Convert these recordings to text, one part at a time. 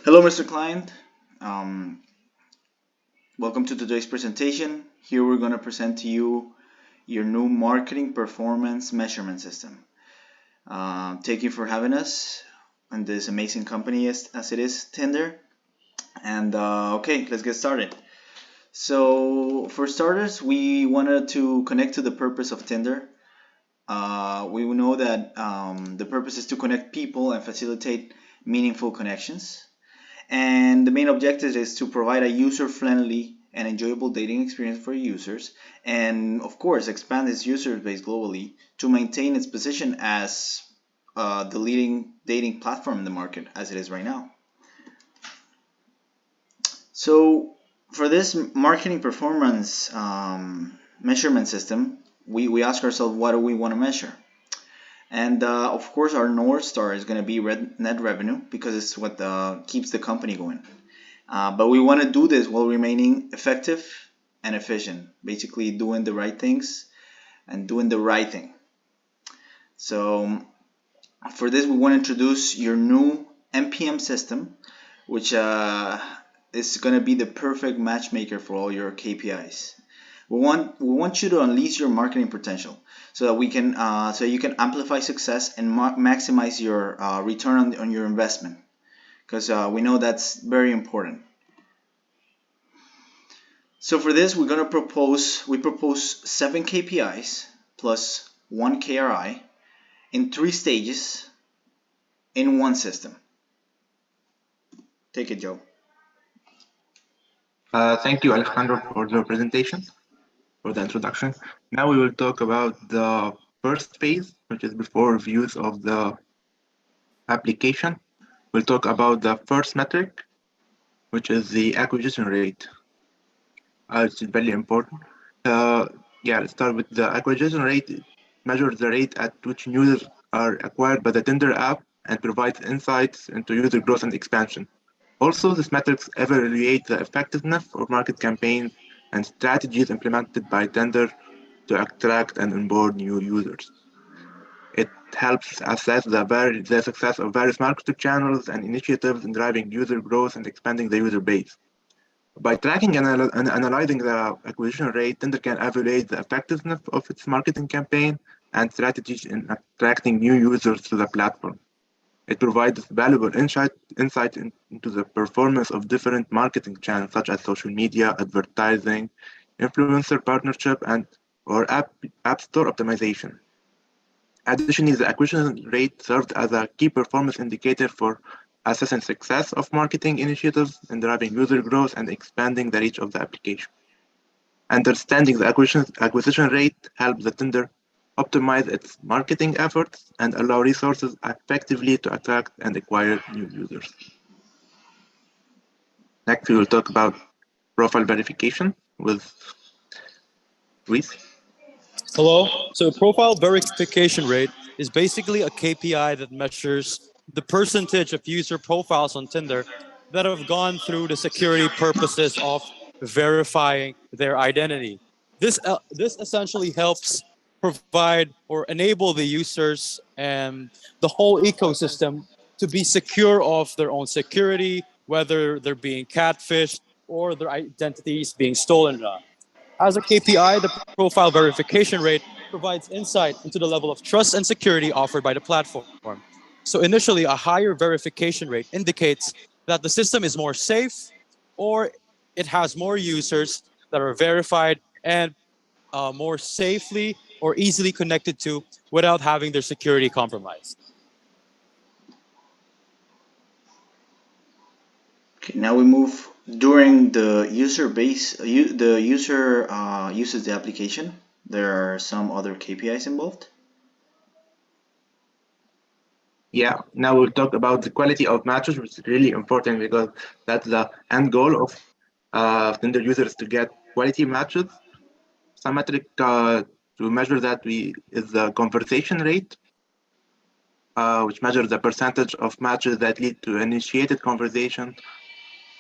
Hello, Mr. Client. Um, Welcome to today's presentation. Here we're going to present to you your new marketing performance measurement system. Thank you for having us on this amazing company as it is Tinder. And okay, let's get started. So, for starters, we wanted to connect to the purpose of Tinder. We know that the purpose is to connect people and facilitate meaningful connections. And the main objective is to provide a user-friendly and enjoyable dating experience for users, and of course, expand its user base globally to maintain its position as the leading dating platform in the market as it is right now. So, for this marketing performance measurement system, we ask ourselves, what do we want to measure? And of course, our North Star is going to be net revenue because it's what keeps the company going. But we want to do this while remaining effective and efficient, basically doing the right things and doing the right thing. So for this, we want to introduce your new MPM system, which is going to be the perfect matchmaker for all your KPIs. We want you to unleash your marketing potential so that you can amplify success and maximize your return on your investment, because we know that's very important. So for this, we propose 7 KPIs plus 1 KRI in 3 stages in one system. Take it, Joe. Thank you, Alejandro, for the presentation, for the introduction. Now we will talk about the first phase, which is before views of the application. We'll talk about the first metric, which is the acquisition rate. It's very important. Let's start with the acquisition rate. It measures the rate at which users are acquired by the Tinder app and provides insights into user growth and expansion. Also, these metrics evaluate the effectiveness of market campaigns and strategies implemented by Tinder to attract and onboard new users. It helps assess the success of various marketing channels and initiatives in driving user growth and expanding the user base. By tracking and analyzing the acquisition rate, Tinder can evaluate the effectiveness of its marketing campaign and strategies in attracting new users to the platform. It provides valuable insight into the performance of different marketing channels such as social media, advertising, influencer partnership, or app store optimization. Additionally, the acquisition rate serves as a key performance indicator for assessing success of marketing initiatives in driving user growth and expanding the reach of the application. Understanding the acquisition rate helps the Tinder optimize its marketing efforts and allow resources effectively to attract and acquire new users. Next, we will talk about profile verification with Luis. Hello. So profile verification rate is basically a KPI that measures the percentage of user profiles on Tinder that have gone through the security purposes of verifying their identity. This essentially helps provide or enable the users and the whole ecosystem to be secure of their own security, whether they're being catfished or their identity is being stolen or not. As a KPI, the profile verification rate provides insight into the level of trust and security offered by the platform. So initially, a higher verification rate indicates that the system is more safe or it has more users that are verified and more safely or easily connected to without having their security compromised. Okay, now we move during the user base. The user uses the application. There are some other KPIs involved. Yeah, now we'll talk about the quality of matches, which is really important because that's the end goal of Tinder users to get quality matches. Some metric to measure that is the conversation rate, which measures the percentage of matches that lead to initiated conversation,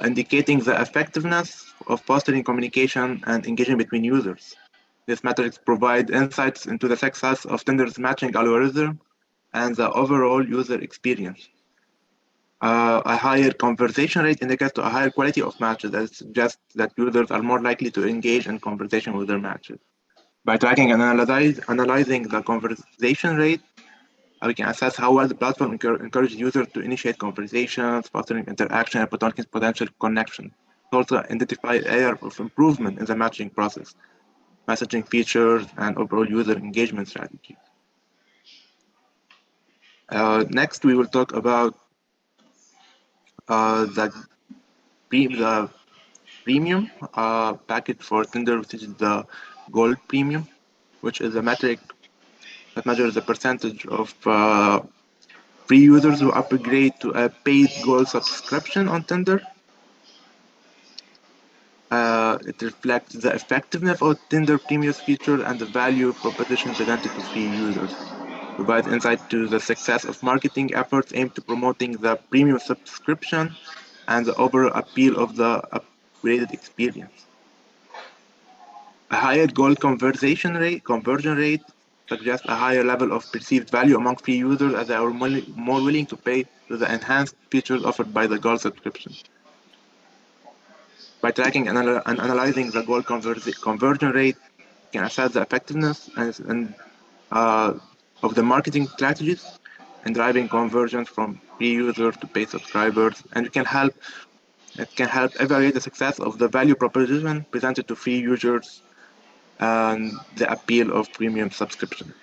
indicating the effectiveness of fostering communication and engagement between users. These metrics provide insights into the success of Tinder's matching algorithm and the overall user experience. A higher conversation rate indicates to a higher quality of matches that suggests that users are more likely to engage in conversation with their matches. By tracking and analyzing the conversation rate, we can assess how well the platform encourages users to initiate conversations, fostering interaction and potential connection. It also identify areas of improvement in the matching process, messaging features, and overall user engagement strategies. Next, we will talk about the premium package for Tinder, which is the Gold Premium, which is a metric that measures the percentage of free users who upgrade to a paid Gold subscription on Tinder. It reflects the effectiveness of Tinder Premium's features and the value proposition presented to free users. Provides insight to the success of marketing efforts aimed to promoting the premium subscription and the overall appeal of the upgraded experience. A higher goal conversion rate suggests a higher level of perceived value among free users as they are more willing to pay for the enhanced features offered by the gold subscription. By tracking and analyzing the goal conversion rate, you can assess the effectiveness uh, of the marketing strategies and driving conversions from free users to paid subscribers, and it can help evaluate the success of the value proposition presented to free users and the appeal of premium subscription.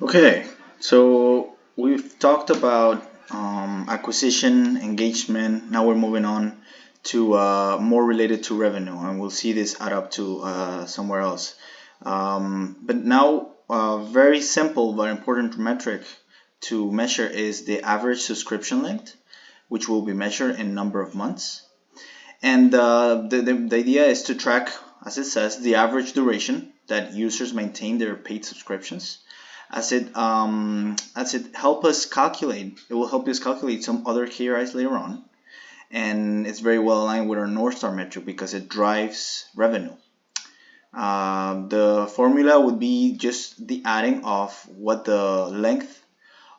Okay, so we've talked about acquisition, engagement. Now we're moving on to more related to revenue, and we'll see this add up to somewhere else. But now, very simple but important metric to measure is the average subscription length, which will be measured in number of months. And the idea is to track, as it says, the average duration that users maintain their paid subscriptions. As it help us calculate, it will help us calculate some other KRIs later on, and it's very well aligned with our North Star metric because it drives revenue. The formula would be just the adding of what the length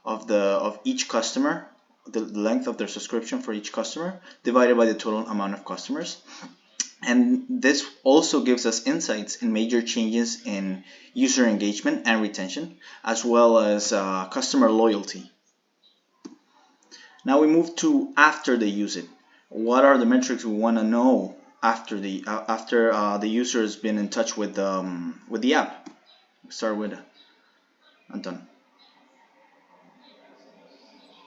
of each customer, the length of their subscription for each customer, divided by the total amount of customers. And this also gives us insights in major changes in user engagement and retention, as well as customer loyalty. Now we move to after they use it. What are the metrics we want to know after the user has been in touch with the app? Start with Anton.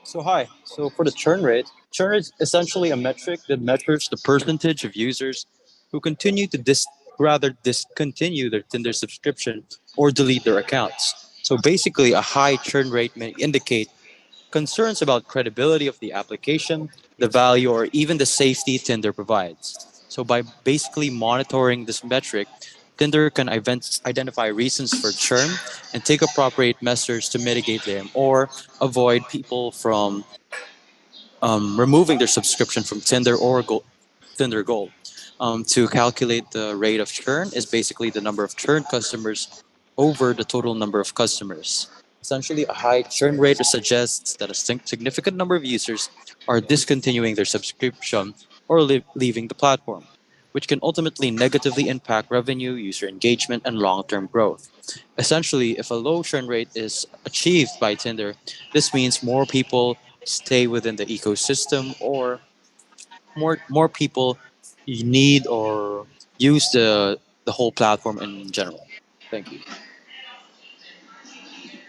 So hi. So for the churn rate is essentially a metric that measures the percentage of users who continue to discontinue their Tinder subscription or delete their accounts. So basically, a high churn rate may indicate concerns about credibility of the application, the value, or even the safety Tinder provides. So by basically monitoring this metric, Tinder can identify reasons for churn and take appropriate measures to mitigate them or avoid people from removing their subscription from Tinder Gold. To calculate the rate of churn is basically the number of churn customers over the total number of customers. Essentially, a high churn rate suggests that a significant number of users are discontinuing their subscription or leaving the platform, which can ultimately negatively impact revenue, user engagement, and long term growth. Essentially, if a low churn rate is achieved by Tinder, this means more people stay within the ecosystem or more people need or use the whole platform in general. Thank you.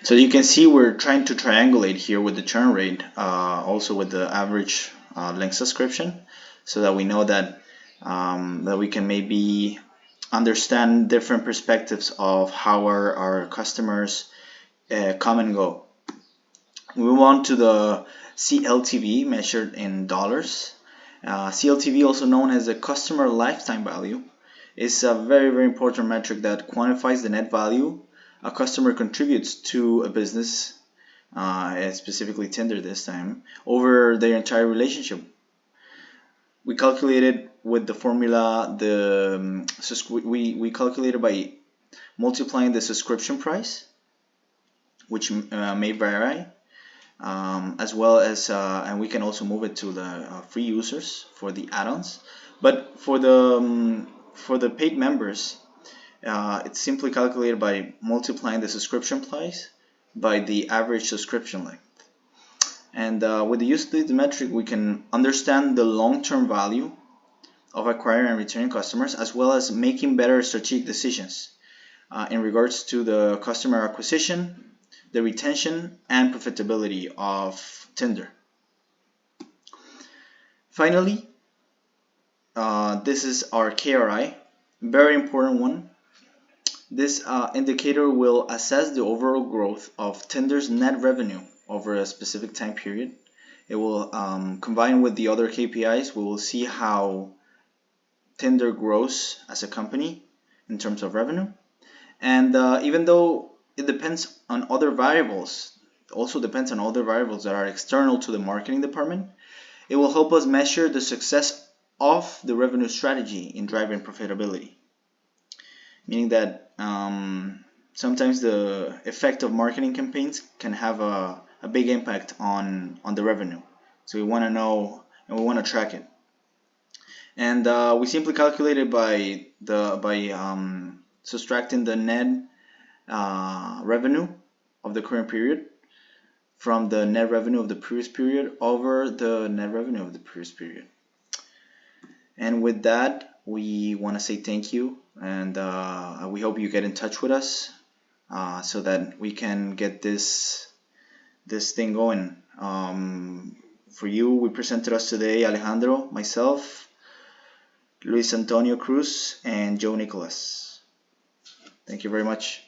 So you can see we're trying to triangulate here with the churn rate, also with the average length subscription, so that we know that we can maybe understand different perspectives of how our customers come and go. We move on to the CLTV measured in dollars. CLTV, also known as the customer lifetime value, is a very important metric that quantifies the net value a customer contributes to a business, specifically Tinder this time, over their entire relationship. We calculated with the formula we calculated by multiplying the subscription price, which may vary, as well as and we can also move it to the free users for the add-ons. But for the paid members, it's simply calculated by multiplying the subscription price by the average subscription length. And with the use of this metric, we can understand the long-term value of acquiring and returning customers, as well as making better strategic decisions in regards to the customer acquisition, the retention, and profitability of Tinder. Finally, this is our KRI, very important one. This indicator will assess the overall growth of Tinder's net revenue over a specific time period. It will combine with the other KPIs. We will see how Tinder grows as a company in terms of revenue. And even though it depends on other variables, also depends on other variables that are external to the marketing department, it will help us measure the success of the revenue strategy in driving profitability. Meaning that sometimes the effect of marketing campaigns can have a big impact on the revenue. So we want to know and we want to track it. And we simply calculate it by subtracting the net revenue of the current period from the net revenue of the previous period over the net revenue of the previous period. And with that, we want to say thank you, and we hope you get in touch with us so that we can get this thing going. For you, we presented us today Alejandro, myself, Luis Antonio Cruz, and Joe Nicholas. Thank you very much.